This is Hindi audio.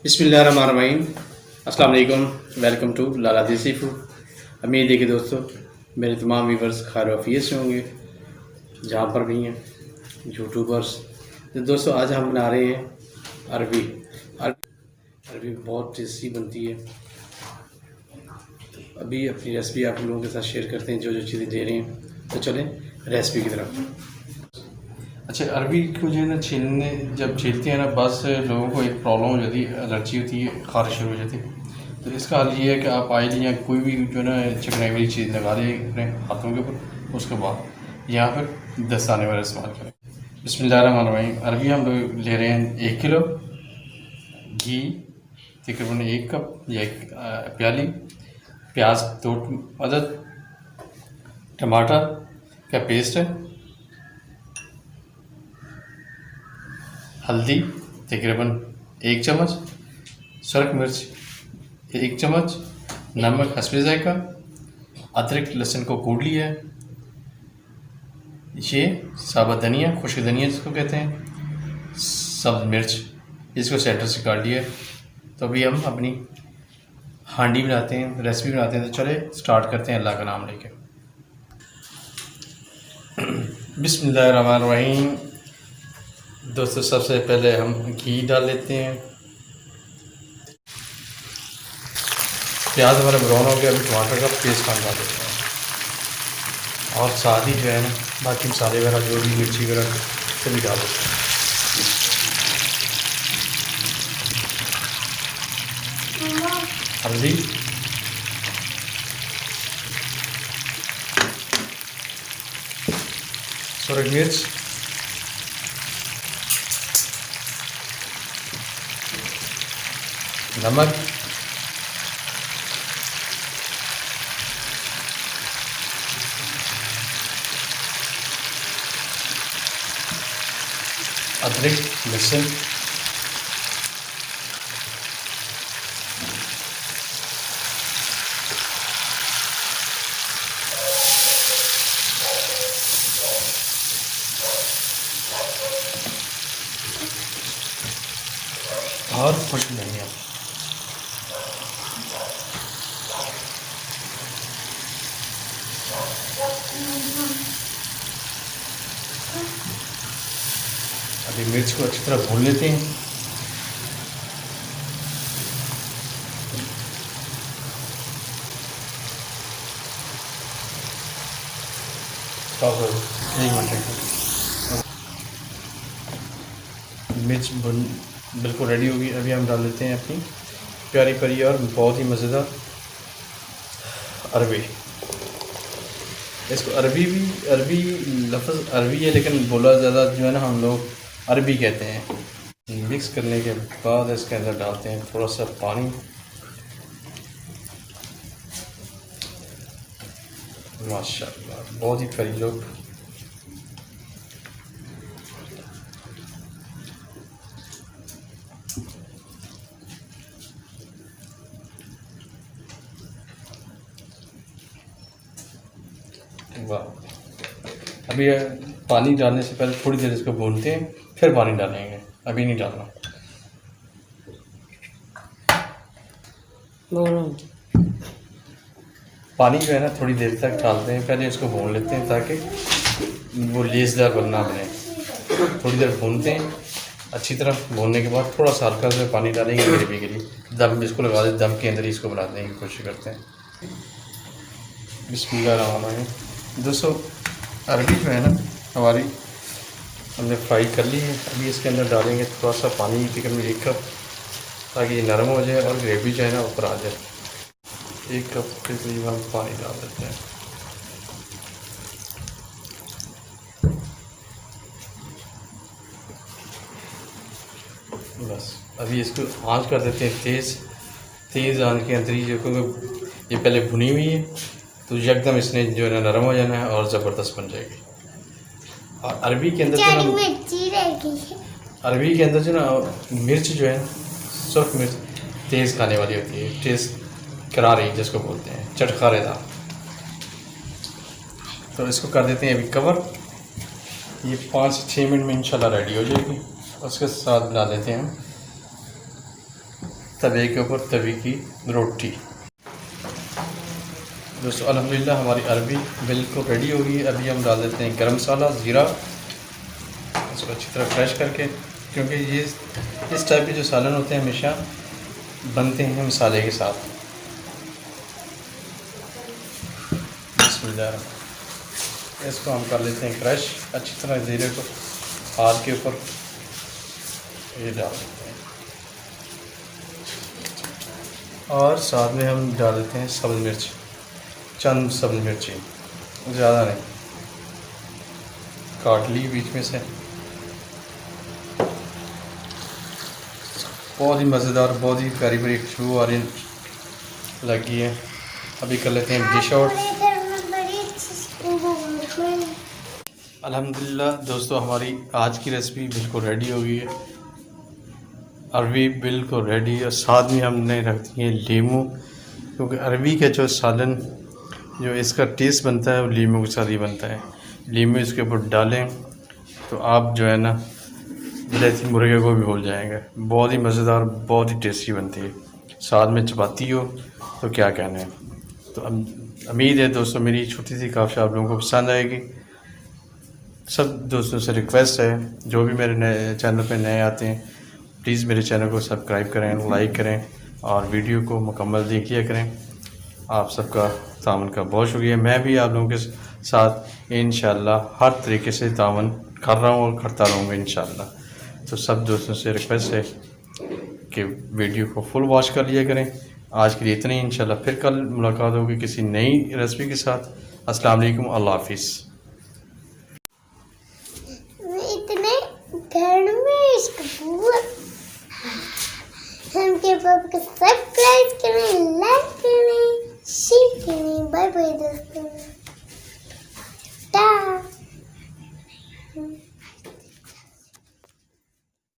बिस्मिल्लाहिर्रहमानिर्रहीम। अस्सलाम वालेकुम। वेलकम टू लाला देसी फूड। उम्मीद है कि दोस्तों मेरे तमाम व्यूवर्स खैर वफ़ियत से होंगे जहाँ पर भी हैं यूट्यूबर्स। तो दोस्तों आज हम बना रहे हैं अरबी। अरबी बहुत टेस्टी बनती है। अभी अपनी रेसिपी आप लोगों के साथ शेयर करते हैं जो जो चीज़ें दे रहे हैं। तो चलें रेसिपी की तरफ। अच्छा, अरबी को जो है ना छीलने जब छीलते हैं ना बस लोगों को एक प्रॉब्लम हो जाती है, एलर्जी होती है, खारिश शुरू हो जाती है। तो इसका हल ये है कि आप ऑयल या कोई भी जो है ना चिकनाई वाली चीज़ लगा दें अपने हाथों के ऊपर, उसके बाद यहाँ पर दस्ताने वाला इस्तेमाल करें। बिस्मिल्लाहिर्रहमानिर्रहीम। अरबी हम लोग ले रहे हैं 1 किलो, घी तकरीबन 1 कप या 1 प्याली, प्याज 2 अदद, टमाटर का पेस्ट है, हल्दी तकरीबन 1 चम्मच, सुरख मिर्च 1 चम्मच, नमक हस्बे ज़ायक़ा, अदरक लहसुन को कूट लिया है, ये साबुत धनिया, खुश्क धनिया जिसको कहते हैं, सब्ज़ मिर्च, इसको सेंटर से काट लिया है। तो अभी हम अपनी हांडी बनाते हैं, रेसिपी बनाते हैं। तो चले स्टार्ट करते हैं अल्लाह का नाम लेके। बिस्मिल्लाहिर्रहमानिर्रहीम। दोस्तों सबसे पहले हम घी डाल लेते हैं। प्याज हमारा ब्राउन हो गया, अभी टमाटर का पेस्ट हम डाल देते हैं और साथ ही जो है ना बाकी मसाले वगैरह जो भी मिर्ची वगैरह सभी डाल देते हैं। हल्दी, सुरख मिर्च, नमक, अदरक लहसुन, और खुश्क धनिया। अभी मिर्च को अच्छी तरह भून लेते हैं। एक मिनट, मिर्च बिल्कुल रेडी होगी। अभी हम डाल देते हैं अपनी प्यारी परी और बहुत ही मज़ेदार अरबी। इसको अरबी लफ्ज़ अरबी है लेकिन बोला ज़्यादा जो है ना हम लोग अरबी कहते हैं। मिक्स करने के बाद इसके अंदर डालते हैं थोड़ा सा पानी। माशाल्लाह बहुत ही प्यारी लोग। वाह। अभी पानी डालने से पहले थोड़ी देर इसको भूनते हैं, फिर पानी डालेंगे, अभी नहीं डालना। पानी जो है ना थोड़ी देर तक डालते हैं, पहले इसको भून लेते हैं ताकि वो लेसदार बनना बने। थोड़ी देर भूनते हैं, अच्छी तरह भूनने के बाद थोड़ा सा हल्का सा पानी डालेंगे ग्रेवी के लिए। दम इसको लगा दे, दम के अंदर ही इसको बना देने की कोशिश करते हैं। बिस्मिल्लाहिर्रहमानिर्रहीम। दोस्तों अरबी जो है ना हमारी हमने फ्राई कर ली है। अभी इसके अंदर डालेंगे थोड़ा सा पानी तकरीबन 1 कप, ताकि ये नरम हो जाए और ग्रेवी जो है ना ऊपर आ जाए। 1 कप के करीब हम पानी डाल देते हैं। बस अभी इसको आंच कर देते हैं तेज़ आंच के अंदर ही, जो क्योंकि ये पहले भुनी हुई है तो एकदम इसने जो है ना नरम हो जाना है और ज़बरदस्त बन जाएगी। और अरबी के अंदर जो ना मिर्च जो है सुर्ख मिर्च तेज़ खाने वाली होती है, टेस्ट करारी जिसको बोलते हैं, चटखारेदार। तो इसको कर देते हैं अभी कवर। ये 5 से 6 मिनट में इंशाल्लाह रेडी हो जाएगी। उसके साथ बना देते हैं तवे के ऊपर तवी की रोटी। दोस्तों अल्हम्दुलिल्लाह हमारी अरबी बिल्कुल रेडी हो गई है। अभी हम डाल देते हैं गरम मसाला, ज़ीरा, इसको अच्छी तरह फ्रेश करके, क्योंकि ये इस टाइप के जो सालन होते हैं हमेशा बनते हैं मसाले के साथ। बिस्मिल्लाह, इसको हम कर लेते हैं क्रश अच्छी तरह। ज़ीरे को हाथ के ऊपर ये डाल देते हैं और साथ में हम डाल देते हैं सब्ज़ मिर्च, चंद सब्ज़ मिर्ची, ज़्यादा नहीं, काट ली बीच में से। बहुत ही मज़ेदार, बहुत ही प्यारी प्यारी खुशबू आ रही लगी है। अभी कर लेते हैं डिश आउट। अल्हम्दुलिल्लाह दोस्तों हमारी आज की रेसिपी बिल्कुल रेडी हो गई है। अरबी बिल्कुल रेडी है। साथ में हमने रख दिए लीमू, क्योंकि अरबी का जो सालन जो इसका टेस्ट बनता है वो लीमू के साथ ही बनता है। लीमू इसके ऊपर डालें तो आप जो है ना बिलायती मुर्गे को भी भूल जाएंगे। बहुत ही मज़ेदार, बहुत ही टेस्टी बनती है। साथ में चपाती हो तो क्या कहना है। तो उम्मीद है दोस्तों मेरी छोटी सी काफ़ी आप लोगों को पसंद आएगी। सब दोस्तों से रिक्वेस्ट है, जो भी मेरे नए चैनल पे नए आते हैं प्लीज़ मेरे चैनल को सब्सक्राइब करें, लाइक करें और वीडियो को मुकम्मल देख लिया करें। आप सबका तावन का बहुत शुक्रिया। मैं भी आप लोगों के साथ इंशाल्लाह हर तरीके से तावन कर रहा हूँ और करता रहूँगा इंशाल्लाह। तो सब दोस्तों से रिक्वेस्ट है कि वीडियो को फुल वॉच कर लिया करें। आज के लिए इतना ही, इंशाल्लाह फिर कल मुलाकात होगी किसी नई रेसिपी के साथ। अस्सलाम वालेकुम, अल्लाह हाफिज़। इतने घर में हमके पापा को सब्सक्राइब करें, लाइक करें, शेयर करें। बाय बाय दोस्तों, टाटा।